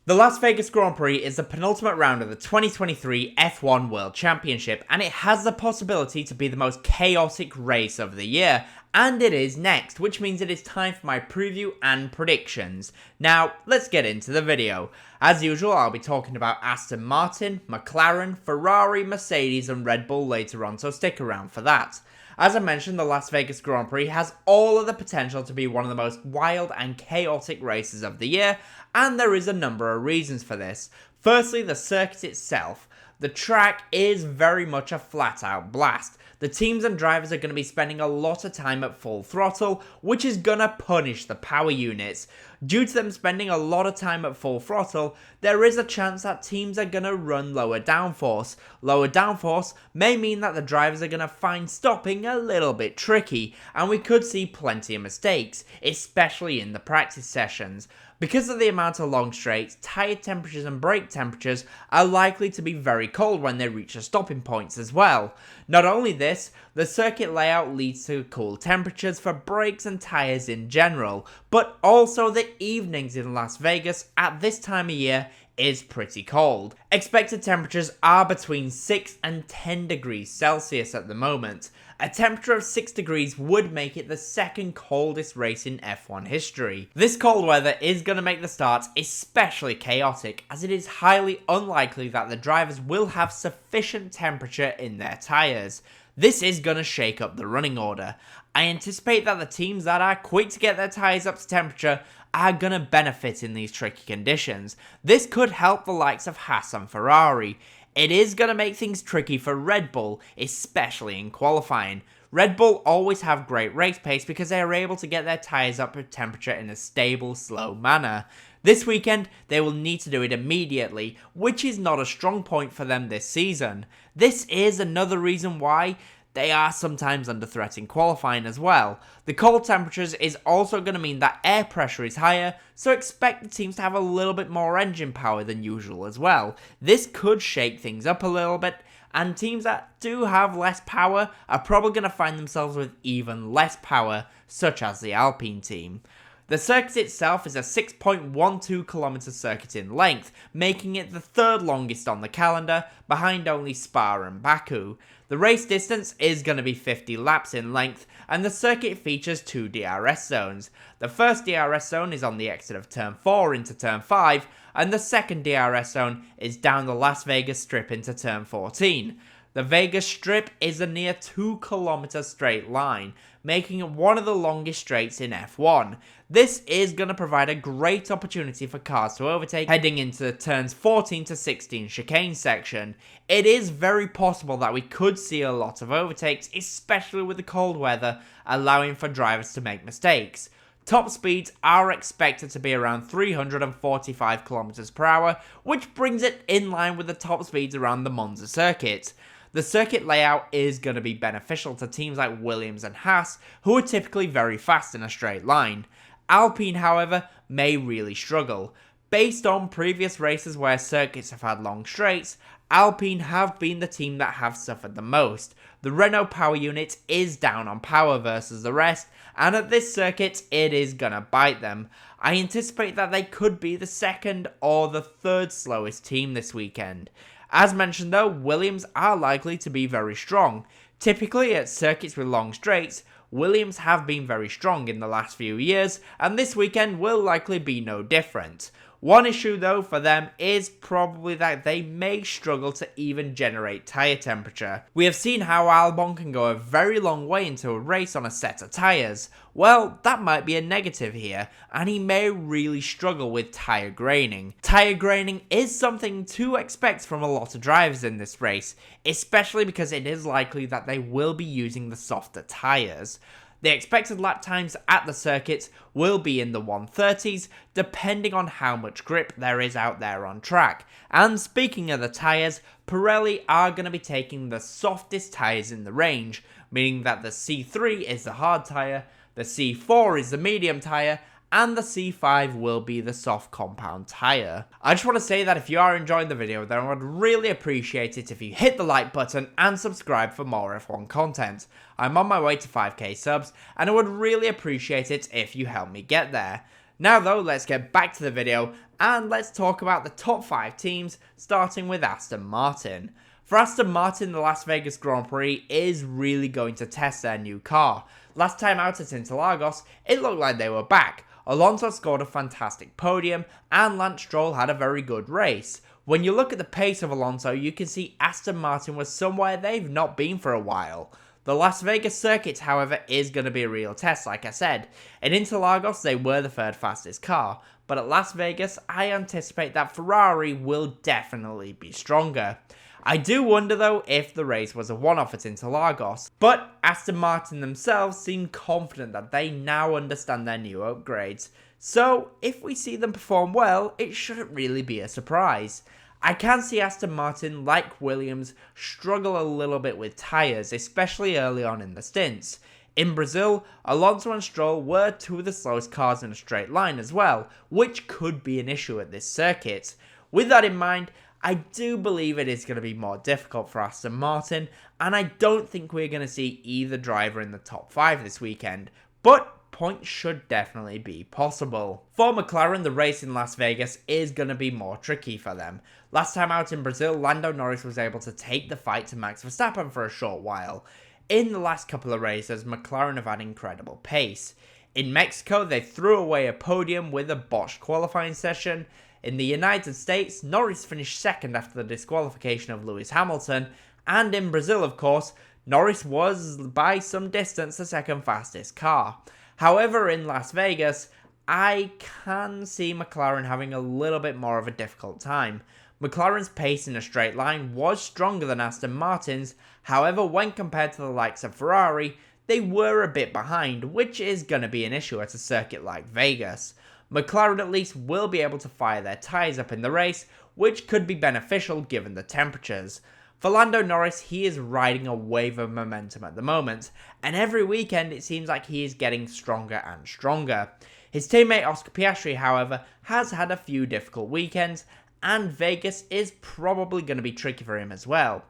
The Las Vegas Grand Prix is the penultimate round of the 2023 F1 World Championship, and it has the possibility to be the most chaotic race of the year, and it is next, which means it is time for my preview and predictions. Now, let's get into the video. As usual, I'll be talking about Aston Martin, McLaren, Ferrari, Mercedes and Red Bull later on, so stick around for that. As I mentioned, the Las Vegas Grand Prix has all of the potential to be one of the most wild and chaotic races of the year, and there is a number of reasons for this. Firstly, the circuit itself. The track is very much a flat-out blast. The teams and drivers are going to be spending a lot of time at full throttle, which is going to punish the power units. Due to them spending a lot of time at full throttle, there is a chance that teams are going to run lower downforce. Lower downforce may mean that the drivers are going to find stopping a little bit tricky, and we could see plenty of mistakes, especially in the practice sessions. Because of the amount of long straights, tyre temperatures and brake temperatures are likely to be very cold when they reach the stopping points as well. Not only this, the circuit layout leads to cool temperatures for brakes and tyres in general, but also the evenings in Las Vegas at this time of year is pretty cold. Expected temperatures are between 6 and 10 degrees Celsius at the moment. A temperature of 6 degrees would make it the second coldest race in F1 history. This cold weather is going to make the start especially chaotic, as it is highly unlikely that the drivers will have sufficient temperature in their tyres. This is going to shake up the running order. I anticipate that the teams that are quick to get their tyres up to temperature are going to benefit in these tricky conditions. This could help the likes of Haas and Ferrari. It is going to make things tricky for Red Bull, especially in qualifying. Red Bull always have great race pace because they are able to get their tyres up to temperature in a stable, slow manner. This weekend, they will need to do it immediately, which is not a strong point for them this season. This is another reason why they are sometimes under threat in qualifying as well. The cold temperatures is also going to mean that air pressure is higher, so expect the teams to have a little bit more engine power than usual as well. This could shake things up a little bit, and teams that do have less power are probably going to find themselves with even less power, such as the Alpine team. The circuit itself is a 6.12 kilometer circuit in length, making it the third longest on the calendar, behind only Spa and Baku. The race distance is going to be 50 laps in length, and the circuit features two DRS zones. The first DRS zone is on the exit of Turn 4 into Turn 5, and the second DRS zone is down the Las Vegas Strip into Turn 14. The Vegas Strip is a near 2 kilometer straight line, making it one of the longest straights in F1. This is going to provide a great opportunity for cars to overtake heading into the turns 14 to 16 chicane section. It is very possible that we could see a lot of overtakes, especially with the cold weather, allowing for drivers to make mistakes. Top speeds are expected to be around 345 km per hour, which brings it in line with the top speeds around the Monza circuit. The circuit layout is going to be beneficial to teams like Williams and Haas, who are typically very fast in a straight line. Alpine, however, may really struggle. Based on previous races where circuits have had long straights, Alpine have been the team that have suffered the most. The Renault power unit is down on power versus the rest, and at this circuit, it is gonna bite them. I anticipate that they could be the second or the third slowest team this weekend. As mentioned though, Williams are likely to be very strong. Typically at circuits with long straights, Williams have been very strong in the last few years, and this weekend will likely be no different. One issue though for them is probably that they may struggle to even generate tyre temperature. We have seen how Albon can go a very long way into a race on a set of tyres. Well, that might be a negative here, and he may really struggle with tyre graining. Tyre graining is something to expect from a lot of drivers in this race, especially because it is likely that they will be using the softer tyres. The expected lap times at the circuit will be in the 130s, depending on how much grip there is out there on track. And speaking of the tyres, Pirelli are going to be taking the softest tyres in the range, meaning that the C3 is the hard tyre, the C4 is the medium tyre, and the C5 will be the soft compound tyre. I just want to say that if you are enjoying the video, then I would really appreciate it if you hit the like button and subscribe for more F1 content. I'm on my way to 5k subs, and I would really appreciate it if you help me get there. Now though, let's get back to the video and let's talk about the top 5 teams, starting with Aston Martin. For Aston Martin, the Las Vegas Grand Prix is really going to test their new car. Last time out at Interlagos, it looked like they were back. Alonso scored a fantastic podium and Lance Stroll had a very good race. When you look at the pace of Alonso, you can see Aston Martin was somewhere they've not been for a while. The Las Vegas circuit, however, is going to be a real test, like I said. In Interlagos, they were the third fastest car, but at Las Vegas, I anticipate that Ferrari will definitely be stronger. I do wonder though if the race was a one-off at Interlagos, but Aston Martin themselves seem confident that they now understand their new upgrades. So if we see them perform well, it shouldn't really be a surprise. I can see Aston Martin, like Williams, struggle a little bit with tyres, especially early on in the stints. In Brazil, Alonso and Stroll were two of the slowest cars in a straight line as well, which could be an issue at this circuit. With that in mind, I do believe it is going to be more difficult for Aston Martin, and I don't think we're going to see either driver in the top 5 this weekend, but points should definitely be possible. For McLaren, the race in Las Vegas is going to be more tricky for them. Last time out in Brazil, Lando Norris was able to take the fight to Max Verstappen for a short while. In the last couple of races, McLaren have had incredible pace. In Mexico, they threw away a podium with a botched qualifying session. In the United States, Norris finished second after the disqualification of Lewis Hamilton, and in Brazil, of course, Norris was by some distance the second fastest car. However, in Las Vegas, I can see McLaren having a little bit more of a difficult time. McLaren's pace in a straight line was stronger than Aston Martin's, however, when compared to the likes of Ferrari, they were a bit behind, which is going to be an issue at a circuit like Vegas. McLaren at least will be able to fire their tyres up in the race, which could be beneficial given the temperatures. For Lando Norris, he is riding a wave of momentum at the moment, and every weekend it seems like he is getting stronger and stronger. His teammate Oscar Piastri, however, has had a few difficult weekends, and Vegas is probably going to be tricky for him as well.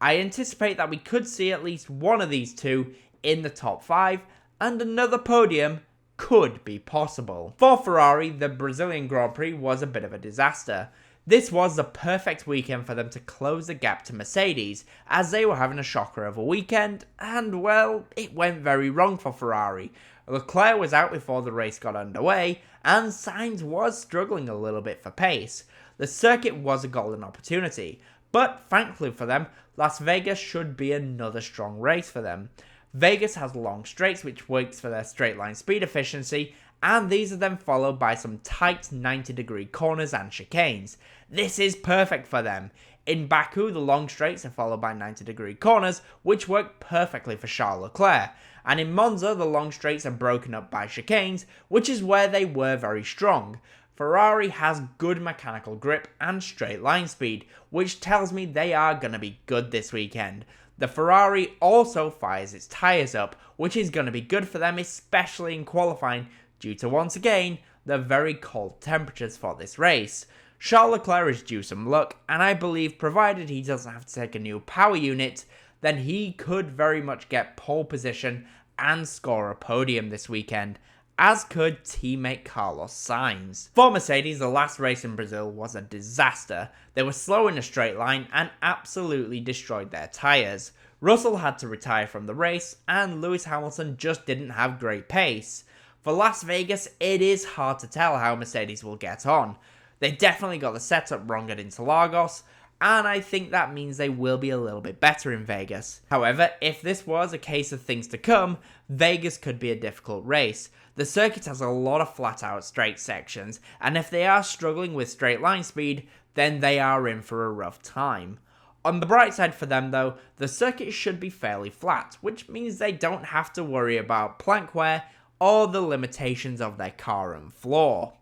I anticipate that we could see at least one of these two in the top 5, and another podium could be possible. For Ferrari, the Brazilian Grand Prix was a bit of a disaster. This was the perfect weekend for them to close the gap to Mercedes, as they were having a shocker of a weekend, and well, it went very wrong for Ferrari. Leclerc was out before the race got underway, and Sainz was struggling a little bit for pace. The circuit was a golden opportunity, but thankfully for them, Las Vegas should be another strong race for them. Vegas has long straights, which works for their straight line speed efficiency, and these are then followed by some tight 90-degree corners and chicanes. This is perfect for them. In Baku, the long straights are followed by 90-degree corners, which work perfectly for Charles Leclerc. And in Monza, the long straights are broken up by chicanes, which is where they were very strong. Ferrari has good mechanical grip and straight line speed, which tells me they are going to be good this weekend. The Ferrari also fires its tyres up, which is going to be good for them, especially in qualifying, due to once again, the very cold temperatures for this race. Charles Leclerc is due some luck, and I believe provided he doesn't have to take a new power unit, then he could very much get pole position and score a podium this weekend, as could teammate Carlos Sainz. For Mercedes, the last race in Brazil was a disaster. They were slow in a straight line and absolutely destroyed their tyres. Russell had to retire from the race, and Lewis Hamilton just didn't have great pace. For Las Vegas, it is hard to tell how Mercedes will get on. They definitely got the setup wrong at Interlagos, and I think that means they will be a little bit better in Vegas. However, if this was a case of things to come, Vegas could be a difficult race. The circuit has a lot of flat out straight sections, and if they are struggling with straight line speed, then they are in for a rough time. On the bright side for them though, the circuit should be fairly flat, which means they don't have to worry about plank wear or the limitations of their car and floor.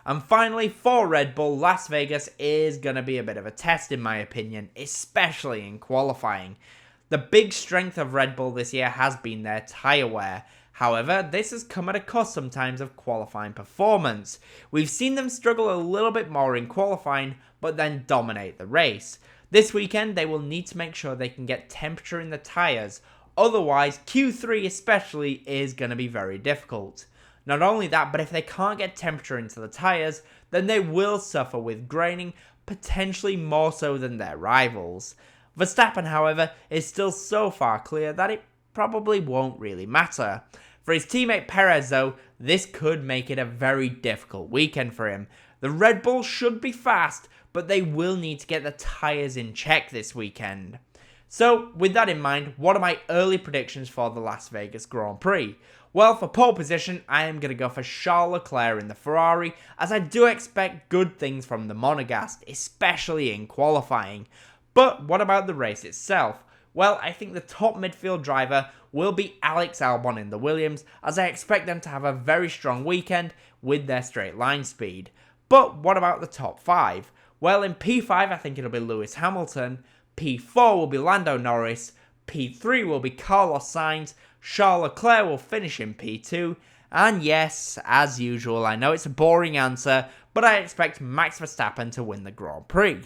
And finally, for Red Bull, Las Vegas is going to be a bit of a test in my opinion, especially in qualifying. The big strength of Red Bull this year has been their tyre wear. However, this has come at a cost sometimes of qualifying performance. We've seen them struggle a little bit more in qualifying, but then dominate the race. This weekend, they will need to make sure they can get temperature in the tyres, otherwise Q3 especially is going to be very difficult. Not only that, but if they can't get temperature into the tyres, then they will suffer with graining, potentially more so than their rivals. Verstappen, however, is still so far clear that it probably won't really matter. For his teammate Perez though, this could make it a very difficult weekend for him. The Red Bull should be fast, but they will need to get the tyres in check this weekend. So, with that in mind, what are my early predictions for the Las Vegas Grand Prix? Well, for pole position, I am going to go for Charles Leclerc in the Ferrari, as I do expect good things from the Monegasque, especially in qualifying. But what about the race itself? Well, I think the top midfield driver will be Alex Albon in the Williams, as I expect them to have a very strong weekend with their straight line speed. But what about the top 5? Well, in P5 I think it'll be Lewis Hamilton, P4 will be Lando Norris, P3 will be Carlos Sainz, Charles Leclerc will finish in P2, and yes, as usual, I know it's a boring answer, but I expect Max Verstappen to win the Grand Prix.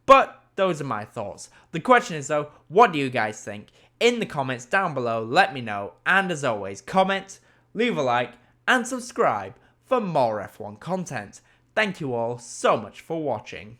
But those are my thoughts. The question is though, what do you guys think? In the comments down below, let me know, and as always, comment, leave a like, and subscribe for more F1 content. Thank you all so much for watching.